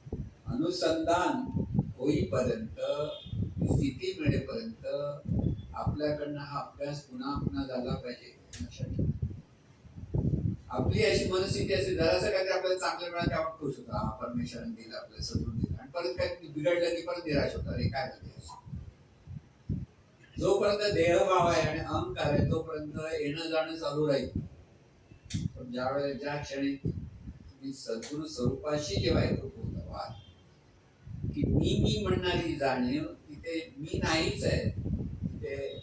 अनुसंधान होईपर्यंत, स्थिती मिळेपर्यंत आपल्याकडनं हा अभ्यास पुन्हा पुन्हा झाला पाहिजे. आपली अशी मनस्थिती असते, जरासं काहीतरी आपल्याला चांगलं मिळालं आपण खुश होतो, हा परमेश्वराने दिलं, आपल्याला सदून दिलं. आणि परत काही बिघडलं की परत निराश होतं, अरे काय झालं. जोपर्यंत देहभाव आहे आणि अहंकार आहे तोपर्यंत येणं जाणं चालू राहील. पण ज्या क्षणी तुम्ही सद्गुरु स्वरूपाशी जेव्हा एकरूप होता की मी म्हणणारी जाणीव तिथे मी नाहीच आहे, तिथे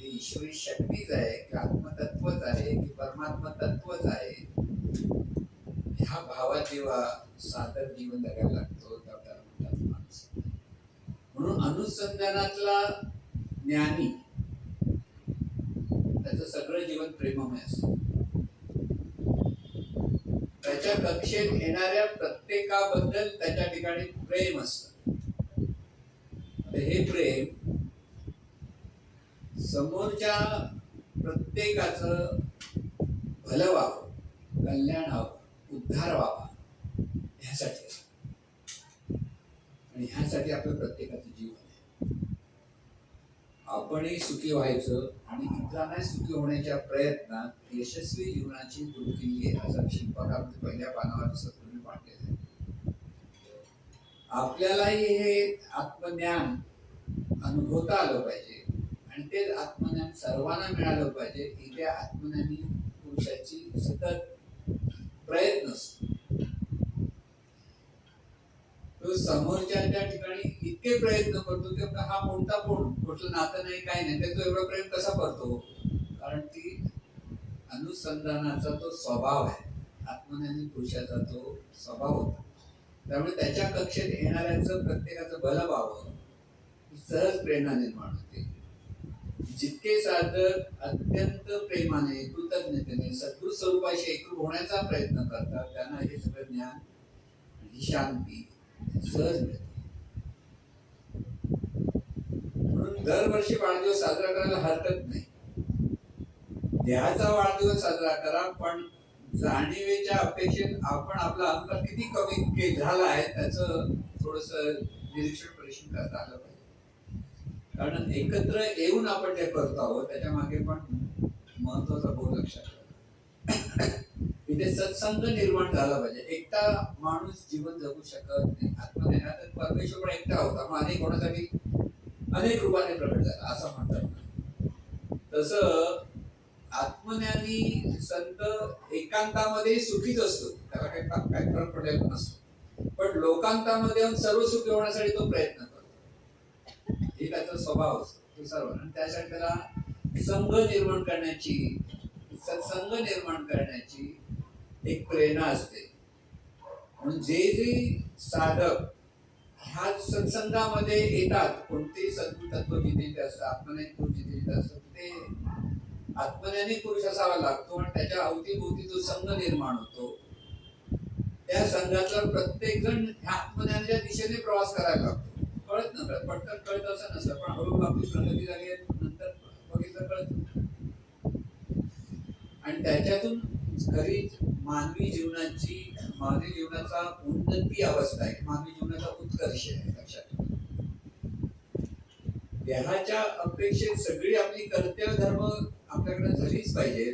ईश्वरी शक्तीच आहे की आत्मतत्वच आहे की परमात्मा तत्वच आहे. ह्या भावात जेव्हा साधक जीवन जगायला लागतो त्याला म्हणतात माणूस. म्हणून अनुसंधानातला ज्ञानी त्याचं सगळं जीवन प्रेममय असतं. त्याच्या कक्षेत येणाऱ्या प्रत्येकाबद्दल त्याच्या ठिकाणी प्रेम असतं. हे प्रेम समोरच्या प्रत्येकाचं भलं व्हावं, कल्याण व्हावं, उद्धार व्हावा ह्यासाठी असतं. आणि ह्यासाठी आपलं प्रत्येकाचं जीवन आहे. आपणही सुखी व्हायचं आणि इतरांना सुखी होण्याच्या प्रयत्नात यशस्वी जीवनाची गुरुकिल्ली आहे असा शिल्पकारांनी पहिल्या पानावर सत्पूर्वी मांडलेलं आहे. आपल्यालाही हे आत्मज्ञान अनुभवता आलं पाहिजे आणि ते आत्मज्ञान सर्वांना मिळालं पाहिजे. इथे आत्मज्ञानी पुरुषाची सतत प्रयत्न असतो. तो समोरच्या ठिकाणी इतके प्रयत्न करतो की हा कोणता कोण कुठलं नातं नाही काय नाही, तर तो एवढं प्रेम कसा करतो? कारण ती अनुसंधानाचा तो स्वभाव आहे, आत्मज्ञानी पुरुषाचा तो स्वभाव होता. त्यामुळे त्याच्या कक्षेत येणाऱ्यांचं प्रत्येकाचं भलं व्हावं सहज प्रेरणा निर्माण होते. जितके साधक अत्यंत प्रेमाने कृतज्ञतेने सद्गुरू स्वरूपाशी एकरूप होण्याचा प्रयत्न करतात त्यांना हे सगळं ज्ञान ही शांती सहज मिळते. म्हणून दरवर्षी वाढदिवस साजरा करायला हरकत नाही. देहाचा वाढदिवस साजरा करा, पण जाणीवेच्या अपेक्षेत आपण आपला अहंकार किती कमी झाला आहे त्याचं थोडस निरीक्षण परीक्षण करता आलं पाहिजे. कारण एकत्र येऊन आपण जे करतो आहोत त्याच्या मागे पण महत्वाचा बोध लक्षात ठेवा. इथे सत्संग निर्माण झाला पाहिजे. एकटा माणूस जीवन जगू शकत नाही. आत्मज्ञानात परमेश्वर पण एकटा होता, मग अनेक होण्यासाठी अनेक रूपाने प्रकट झाला असं म्हणतात. तसं आत्मज्ञानी संत एकांतामध्ये सुखीच असतो, त्याला काही फरक पडलेला नसतो, पण लोकांतामध्ये सर्व सुखी होण्यासाठी तो प्रयत्न करतो. हे त्याचा स्वभाव असतो सर्व. आणि त्यासाठी त्याला संघ निर्माण करण्याची, सत्संग निर्माण करण्याची एक प्रेरणा असते. म्हणून जे जे साधक ह्या सत्संगामध्ये येतात, कोणतेही सद्गुरू तत्व जिथे असतं, आत्मज्ञानी पुरुष जिथे असतं, ते आत्मज्ञानी पुरुष असावा लागतो आणि त्याच्या अवतीभोवती जो संघ निर्माण होतो त्या संघातला प्रत्येक जण ह्या आत्मज्ञानाच्या दिशेने प्रवास करायला लागतो. कळत नव्हतं, पटकन कळत असं नसतं, पण हळूहळू आपली प्रगती झाली आहे नंतर बघितलं कळत. आणि त्याच्यातून खरी मानवी जीवनाचा उन्नती अवस्था आहे, मानवी जीवनाचा उत्कर्ष आहे. लक्षात देहाच्या अपेक्षेत सगळी आपली कर्तव्य धर्म आपल्याकडे झालीच पाहिजे,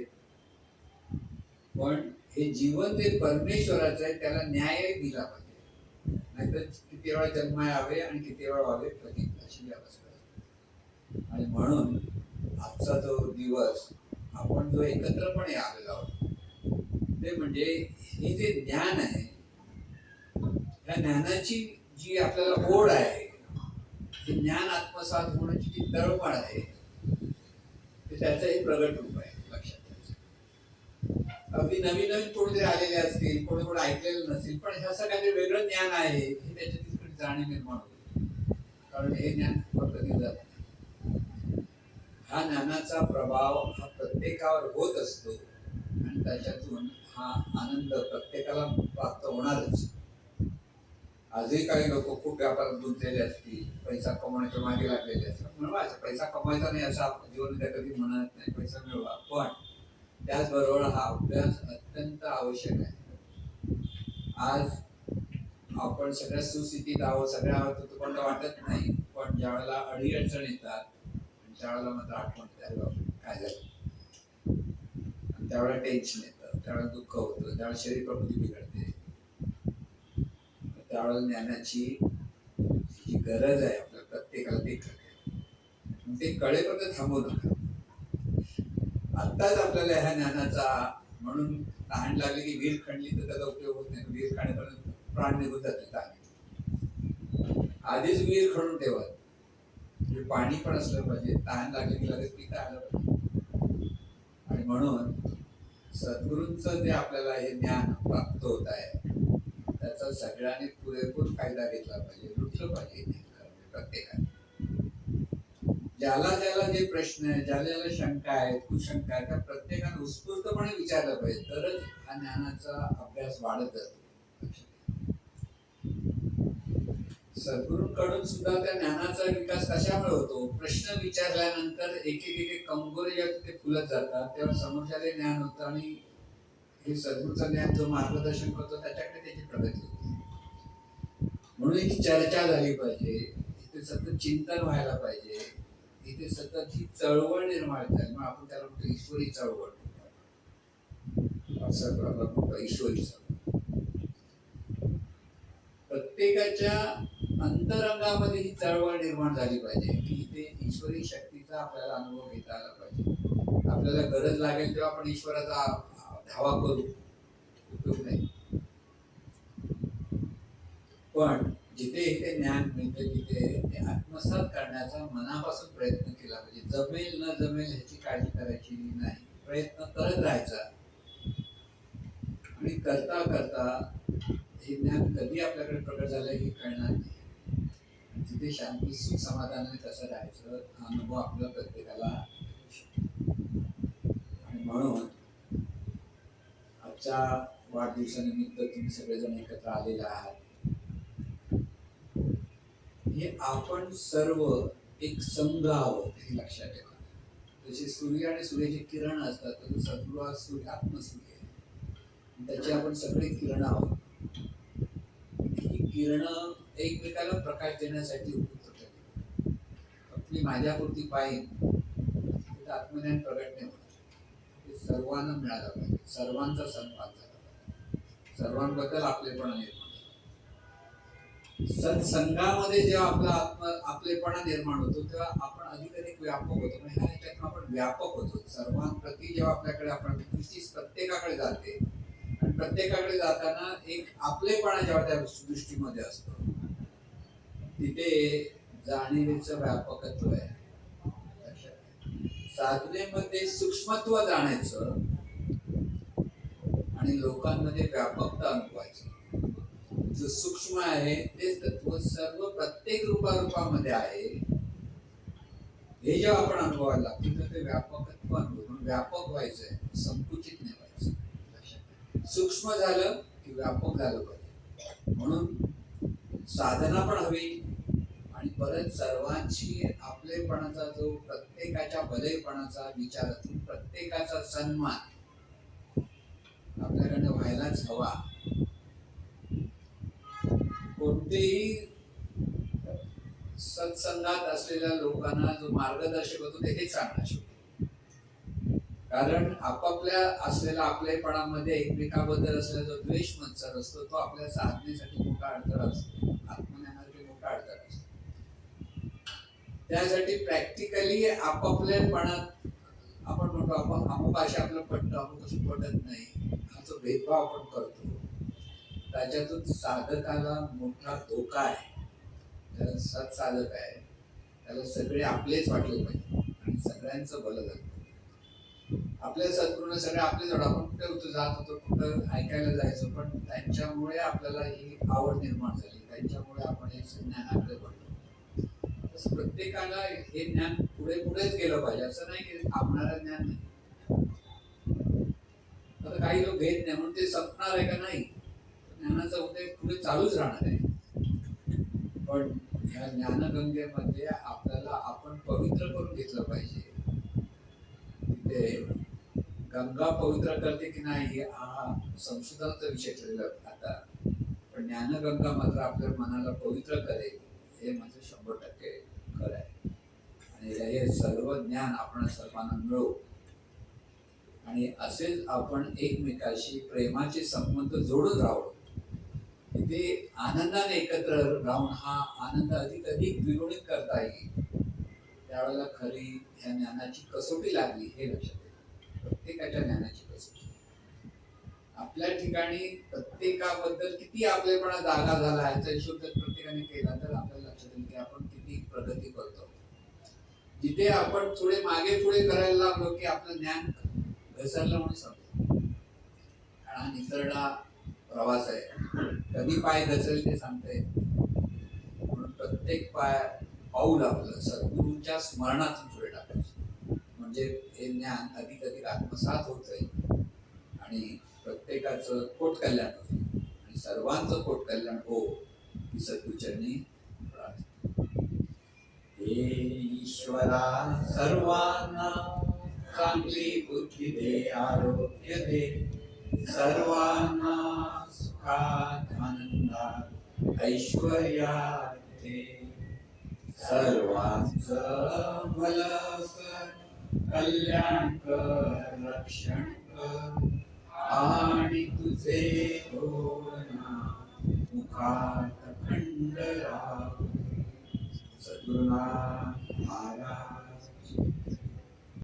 पण हे जीवन जे परमेश्वराचं आहे त्याला न्याय दिला पाहिजे. नाहीतर किती वेळा जन्म यावे आणि किती वेळा व्हावे कधी अशी अवस्था. आणि म्हणून आजचा जो दिवस आपण जो एकत्रपणे आलेलो आहोत ते म्हणजे हे जे ज्ञान आहे, त्या ज्ञानाची जी आपल्याला ओढ आहे, ते ज्ञान आत्मसात होण्याची जी तळमळ आहे, ते त्याचं एक प्रगट रूप आहे. लक्षात ठेवायचं. अगदी नवीन नवीन कोणीतरी आलेले असतील, कोणी कोणी ऐकलेलं नसतील, पण हे असं काहीतरी वेगळं ज्ञान आहे हे त्याच्या तिकडे जाणीव निर्माण होते. कारण हे ज्ञान कधी जात नाही. हा ज्ञानाचा प्रभाव हा प्रत्येकावर होत असतो आणि त्याच्यातून हा आनंद प्रत्येकाला प्राप्त होणारच. आजही काही लोक खूप व्यापारात गुंतलेले असतील, पैसा कमवण्याच्या मागे लागलेले असतात. म्हणून पैसा कमवायचा नाही असं आपण जीवन कधी म्हणत नाही, पैसा मिळवा, पण त्याचबरोबर हा अभ्यास अत्यंत आवश्यक आहे. आज आपण सगळ्या सुस्थितीत आहोत, सगळ्या आहोत पण वाटत नाही, पण ज्या वेळेला अडी अडचण येतात त्यावेळेला मात्र आठवण काय झालं, त्यावेळेला टेन्शन येतं, त्यावेळेला दुःख होतं, त्यावेळेला शरीर प्रकृती बिघडते. त्यावेळेला ज्ञानाची जी गरज आहे आपल्या प्रत्येकाला ते कळेल. ते कळेपर्यंत थांबू नका. आत्ताच आपल्याला ह्या ज्ञानाचा, म्हणून तहान लागली की विहीर खणली तर त्याचा उपयोग होत नाही. विहीर खाण्यापर्यंत प्राण निघून जाते तहान. आधीच विहीर खणून ठेवत पाणी पण असलं पाहिजे, तहान लागली की लगेच पिता आलं पाहिजे. आणि म्हणून सद्गुरूंचं जे आपल्याला हे ज्ञान प्राप्त होत आहे त्याचा सगळ्यांनी पुरेपूर फायदा घेतला पाहिजे, लुटलं पाहिजे प्रत्येकाने. ज्याला ज्याला जे प्रश्न आहे, ज्याला ज्याला शंका आहेत, कुशंका आहेत, त्या प्रत्येकाने उत्स्फूर्तपणे विचारलं पाहिजे, तरच हा ज्ञानाचा अभ्यास वाढत जातो. सद्गुरूंकडून सुद्धा त्या ज्ञानाचा विकास कशामुळे होतो? प्रश्न विचारल्यानंतर एक एक एक कंगोरे जेव्हा ते फुलत जातात तेव्हा समोरच्याला ज्ञान होतं आणि हे सद्गुरूचं ज्ञान जो मार्गदर्शन करतो त्याच्याकडे त्याची प्रगती होते. म्हणून ही चर्चा झाली पाहिजे, इथे सतत चिंतन व्हायला पाहिजे, इथे सतत ही चळवळ निर्माण झाली. मग आपण त्याला म्हणतो ईश्वरी चळवळ, असं आपला म्हणतो ईश्वरी चळवळ. प्रत्येकाच्या अंतरंगामध्ये ही चळवळ निर्माण झाली पाहिजे की इथे ईश्वरी शक्तीचा आपल्याला अनुभव घेता आला पाहिजे. आपल्याला गरज लागेल तेव्हा आपण ईश्वराचा धावा करू, उपयोग नाही. पण जिथे इथे ज्ञान मिळते तिथे ते आत्मसात करण्याचा मनापासून प्रयत्न केला पाहिजे. जमेल न जमेल ह्याची काळजी करायची नाही, प्रयत्न करत राहायचा. आणि करता करता हे ज्ञान कधी आपल्याकडे प्रकट झालं हे कळणार नाही. तिथे शांती सुख समाधानाने कसं राहायचं हा अनुभव आपल्या प्रत्येकाला. आणि म्हणून आजच्या वाढदिवसानिमित्त तुम्ही सगळेजण एकत्र आलेले आहात. हे आपण सर्व एक संघ आहोत हे लक्षात ठेवा. जसे सूर्य आणि सूर्याचे किरण असतात तसं सद्गुरू हा सूर्य आत्मसूर्य आहे, त्याची आपण सगळे किरण आहोत. ही किरण एकमेकाला प्रकाश देण्यासाठी उपयुक्त ठरली. आपली माझ्यापुरती पाहिजे आत्मज्ञान प्रगट नाही होणार. ते सर्वांना मिळालं पाहिजे, सर्वांचा सन्मान झाला पाहिजे, सर्वांबद्दल आपलेपणा निर्माण. सत्संगामध्ये जेव्हा आपला आपलेपणा निर्माण होतो तेव्हा आपण अधिक व्यापक होतो. ह्या ह्याच्यातून आपण व्यापक होतो. सर्वांप्रती जेव्हा आपल्याकडे आपण दृष्टी प्रत्येकाकडे जाते आणि प्रत्येकाकडे जाताना एक आपलेपणा जेव्हा त्या दृष्टीमध्ये असतो तिथे जाणीवेचं व्यापकत्व आहे. साधनेमध्ये सूक्ष्मत्व जाणायचं आणि लोकांमध्ये व्यापकता अनुभवायचं. जो सूक्ष्म आहे तेच तत्व सर्व प्रत्येक रूपामध्ये आहे हे जेव्हा आपण अनुभवायला लागतो तर ते व्यापकत्व अनुभव. व्यापक व्हायचंय, संकुचित नाही व्हायचं. सूक्ष्म झालं की व्यापक झालं पाहिजे. म्हणून साधना पण हवी आणि परत सर्वांची आपलेपणाचा जो प्रत्येकाच्या भलेपणाचा विचारातून प्रत्येकाचा सन्मान आपल्याकडे व्हायलाच हवा. कोणतेही सत्संगात असलेल्या लोकांना जो मार्गदर्शक होतो ते हेच सांगणार शेवटी. कारण आपापल्या असलेल्या आपलेपणामध्ये एकमेकाबद्दल असलेला जो द्वेष मत्सर असतो तो आपल्या साधनेसाठी मोठा अडथळा असतो, आत्मज्ञानासाठी मोठा अडथळा असतो. त्यासाठी प्रॅक्टिकली आपापल्यापणात आपण म्हणतो आपण अमुक भाषा आपलं पटतं, अमुक कसं पटत नाही, हा जो भेदभाव आपण करतो त्याच्यातून साधकाला मोठा धोका आहे. त्याला सत्साधक आहे त्याला सगळे आपलेच वाटले पाहिजे आणि सगळ्यांचं भलं झालं. आपल्या सद्गुरूंना सगळे आपलेच वाटत. आपण कुठे होतो जात होतो, कुठं ऐकायला जायचो, पण त्यांच्यामुळे आपल्याला ही आवड निर्माण झाली, त्यांच्यामुळे आपण हे ज्ञानाकडे वळलो. तसं प्रत्येकाला हे ज्ञान पुढे पुढेच गेलं पाहिजे. असं नाही की थांबणारं ज्ञान नाही. आता काही लोक घेत नाही म्हणून ते संपणार आहे का? नाही, ज्ञानाचा उदय पुढे चालूच राहणार आहे. पण ह्या ज्ञानगंगेमध्ये आपल्याला आपण पवित्र करून घेतलं पाहिजे. तिथे गंगा पवित्र करते की नाही हा संशोधनाचा विषय ठरलेला आता, पण ज्ञानगंगा मात्र आपल्या मनाला पवित्र करेल हे मात्र 100% खरं आहे. आणि हे सर्व ज्ञान आपण सर्वांना मिळवू आणि असेच आपण एकमेकाशी प्रेमाचे संबंध जोडून राहू. तिथे आनंदाने एकत्र राहून हा आनंद अधिक द्विगुणित करता येईल. त्यावेळेला खरी ह्या ज्ञानाची कसोटी लागली हे लक्षात येईल. प्रत्येकाच्या ज्ञानाची कसोटी आपल्या ठिकाणी प्रत्येकाबद्दल किती आपलेपणा जागा झाला याचा हिशोब जर प्रत्येकाने केला तर आपल्याला लक्षात येईल की आपण किती प्रगती करतो. जिथे आपण थोडे मागे पुढे करायला लागलो की आपलं ज्ञान घसरलं म्हणून समजतो. हा निसरडा प्रवास आहे, कधी पाय घसरेल ते सांगता येत. म्हणून प्रत्येक पाऊल आपलं सद्गुरू सद्गुरूंच्या स्मरणातून पुढे टाकायचं, म्हणजे हे ज्ञान अधिक अधिक आत्मसात होत जाईल आणि प्रत्येकाचं पोट कल्याण होईल आणि सर्वांचं पोट कल्याण हो ही सद्गुरूचरणी प्रार्थना. हे ईश्वरा सर्वांना चांगली बुद्धी दे, आरोग्य दे, सर्वांना सुखात आनंदात ऐश्वर्यात दे, सर्वांचं भलं कर, कल्याण कर, रक्षण कर आणि तुझे बोलना मुखात खंड राहो. सद्गुरुनाथ